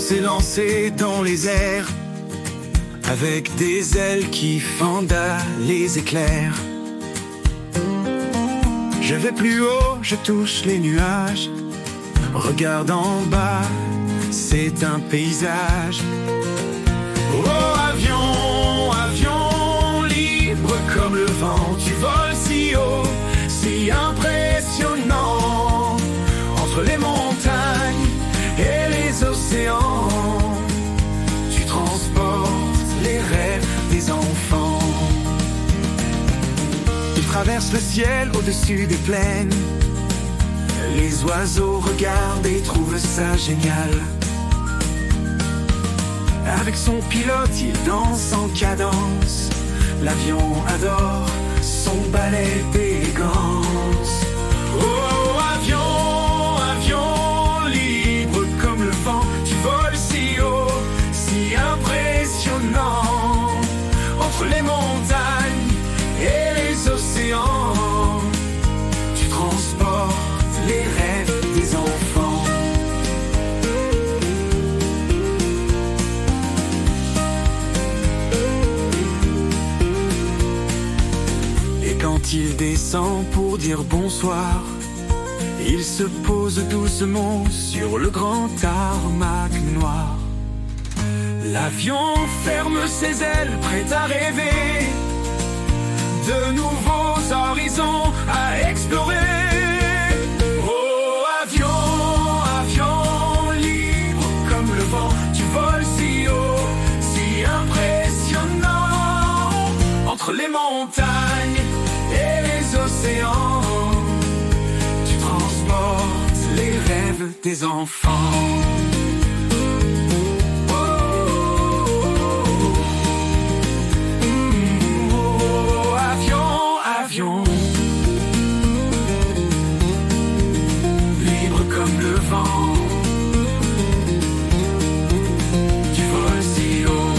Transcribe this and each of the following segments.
s'élancer dans les airs avec des ailes qui fendent à les éclairs. Je vais plus haut, je touche les nuages. Regarde en bas, c'est un paysage. Oh avion, avion, libre comme le vent, tu voles si haut, si impressionnant, entre les montagnes et les océans. Tu transportes les rêves des enfants. Tu traverses le ciel au-dessus des plaines. Les oiseaux regardent et trouvent ça génial. Avec son pilote, il danse en cadence. L'avion adore son ballet d'élégance. Oh, avion, avion, libre comme le vent, tu voles si haut, si impressionnant, entre les montagnes et les océans. Tu transportes les rêves des enfants. Et quand il descend pour dire bonsoir, il se pose doucement sur le grand tarmac noir. L'avion ferme ses ailes, prêt à rêver de nouveaux horizons à explorer. Oh avion, avion, libre comme le vent, tu voles si haut, si impressionnant, entre les montagnes et les océans. Tu transportes les rêves des enfants. Libre comme le vent, tu voles si haut,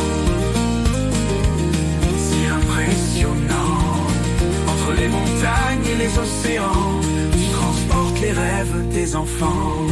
si impressionnant, entre les montagnes et les océans. Tu transportes les rêves des enfants.